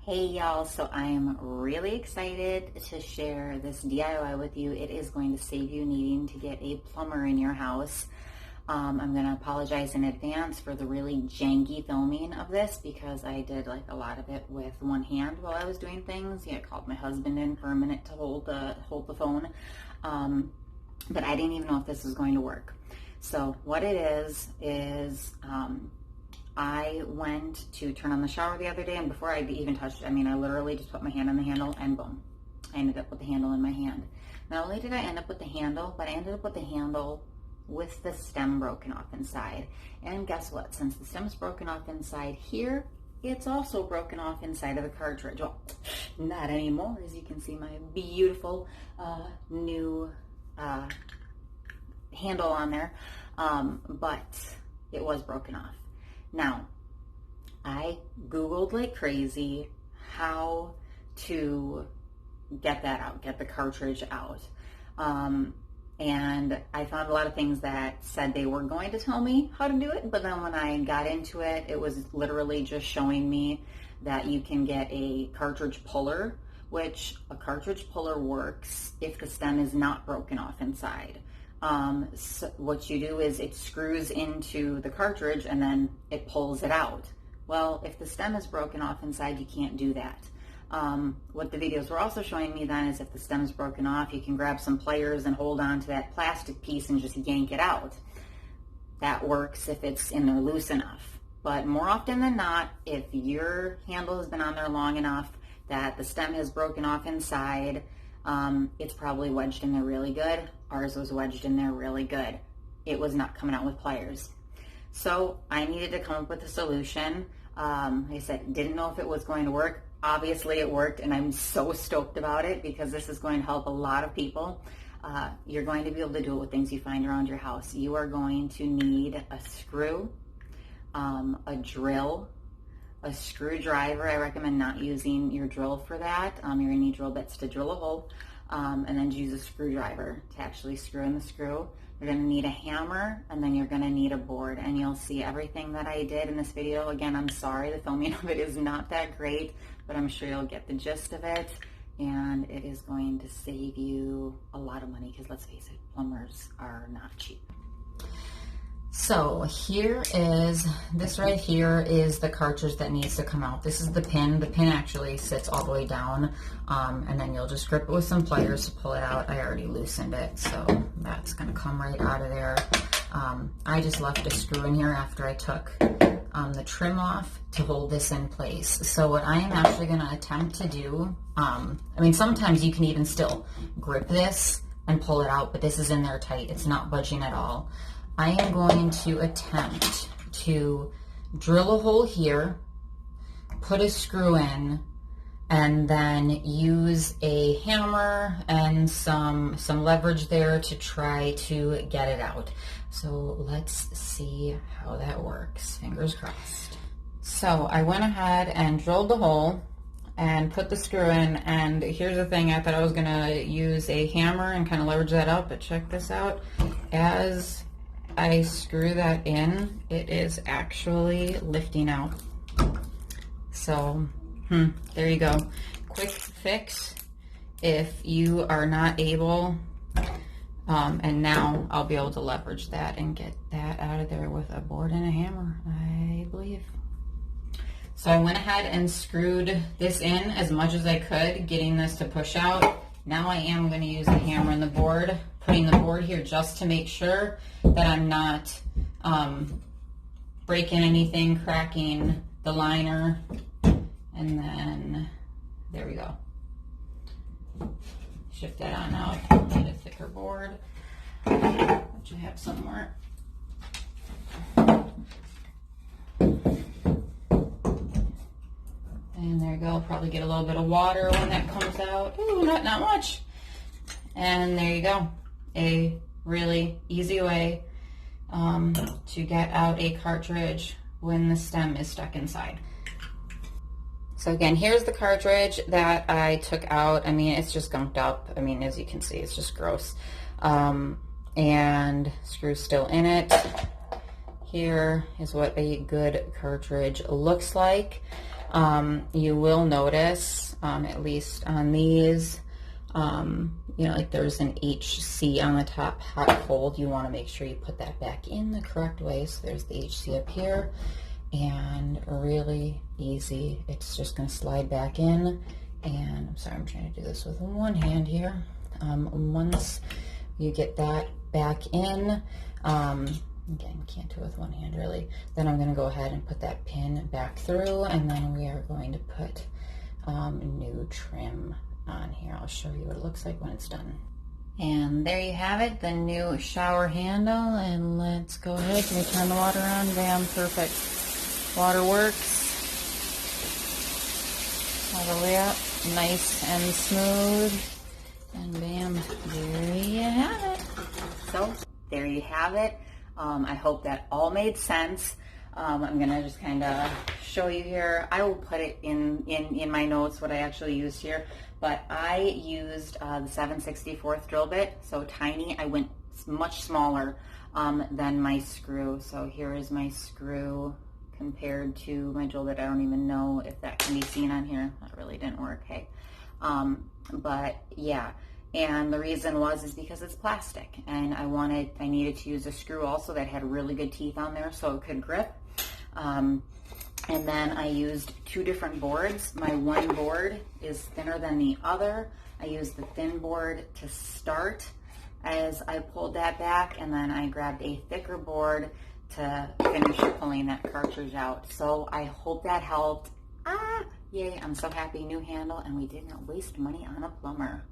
Hey y'all, so I am really excited to share this DIY with you. It is going to save you needing to get a plumber in your house. I'm going to apologize in advance for the really janky filming of this because I did like a lot of it with one hand while I was doing things. Yeah, I called my husband in for a minute to hold the phone, but I didn't even know if this was going to work. So what it is I went to turn on the shower the other day, and before I even touched it, I literally just put my hand on the handle and boom, I ended up with the handle in my hand. Not only did I end up with the handle, but I ended up with the handle with the stem broken off inside. And guess what? Since the stem's broken off inside here, it's also broken off inside of the cartridge. Well, not anymore, as you can see my beautiful new handle on there, but it was broken off. Now, I Googled like crazy how to get that out, get the cartridge out. And I found a lot of things that said they were going to tell me how to do it, but then when I got into it, it was literally just showing me that you can get a cartridge puller, which a cartridge puller works if the stem is not broken off inside. So what you do is it screws into the cartridge and then it pulls it out. Well, if the stem is broken off inside, you can't do that. What the videos were also showing me then is if the stem is broken off, you can grab some pliers and hold on to that plastic piece and just yank it out. That works if it's in there loose enough. But more often than not, if your handle has been on there long enough that the stem has broken off inside, it's probably wedged in there really good. Ours was wedged in there really good. It was not coming out with pliers. So I needed to come up with a solution. Like I said, didn't know if it was going to work. Obviously it worked, and I'm so stoked about it because this is going to help a lot of people. You're going to be able to do it with things you find around your house. You are going to need a screw, a drill, a screwdriver. I recommend not using your drill for that. You're going to need drill bits to drill a hole, and then use a screwdriver to actually screw in the screw. You're going to need a hammer, and then you're going to need a board, and you'll see everything that I did in this video. Again, I'm sorry, the filming of it is not that great, but I'm sure you'll get the gist of it, and it is going to save you a lot of money because let's face it, plumbers are not cheap. So here is, this right here is the cartridge that needs to come out. This is the pin. The pin actually sits all the way down, and then you'll just grip it with some pliers to pull it out. I already loosened it, so that's going to come right out of there. I just left a screw in here after I took the trim off to hold this in place. So what I am actually going to attempt to do, sometimes you can even still grip this and pull it out, but this is in there tight. It's not budging at all. I am going to attempt to drill a hole here, put a screw in, and then use a hammer and some leverage there to try to get it out. So let's see how that works. Fingers crossed. So I went ahead and drilled the hole and put the screw in, and here's the thing, I thought I was gonna use a hammer and kind of leverage that up, but check this out. As I screw that in, it is actually lifting out. So, there you go. Quick fix if you are not able, and now I'll be able to leverage that and get that out of there with a board and a hammer, I believe. So I went ahead and screwed this in as much as I could, getting this to push out. Now I am going to use the hammer and the board, putting the board here just to make sure that I'm not breaking anything, cracking the liner, and then there we go. Shift that on out, need a thicker board, that you have somewhere. And there you go, probably get a little bit of water when that comes out. Ooh, not much. And there you go. A really easy way to get out a cartridge when the stem is stuck inside. So again, here's the cartridge that I took out. It's just gunked up. As you can see, it's just gross. And screw's still in it. Here is what a good cartridge looks like. You will notice, at least on these, you know, like there's an HC on the top, hot, cold. You want to make sure you put that back in the correct way. So there's the HC up here, and really easy. It's just going to slide back in. And I'm sorry, I'm trying to do this with one hand here. Once you get that back in, again, can't do it with one hand really, then I'm going to go ahead and put that pin back through, and then we are going to put new trim on here. I'll show you what it looks like when it's done. And there you have it, the new shower handle. And let's go ahead. Can we turn the water on? Bam, perfect. Water works all the way up, nice and smooth. And bam, there you have it. So there you have it. I hope that all made sense. I'm gonna just kind of show you here. I will put it in my notes what I actually used here, but I used the 7/64 drill bit, so tiny. I went much smaller than my screw. So here is my screw compared to my drill bit. I don't even know if that can be seen on here. That really didn't work. Hey, but yeah. And the reason is because it's plastic, and I needed to use a screw also that had really good teeth on there so it could grip. And then I used two different boards. My one board is thinner than the other. I used the thin board to start as I pulled that back, and then I grabbed a thicker board to finish pulling that cartridge out. So I hope that helped. Yay, I'm so happy. New handle, and we did not waste money on a plumber.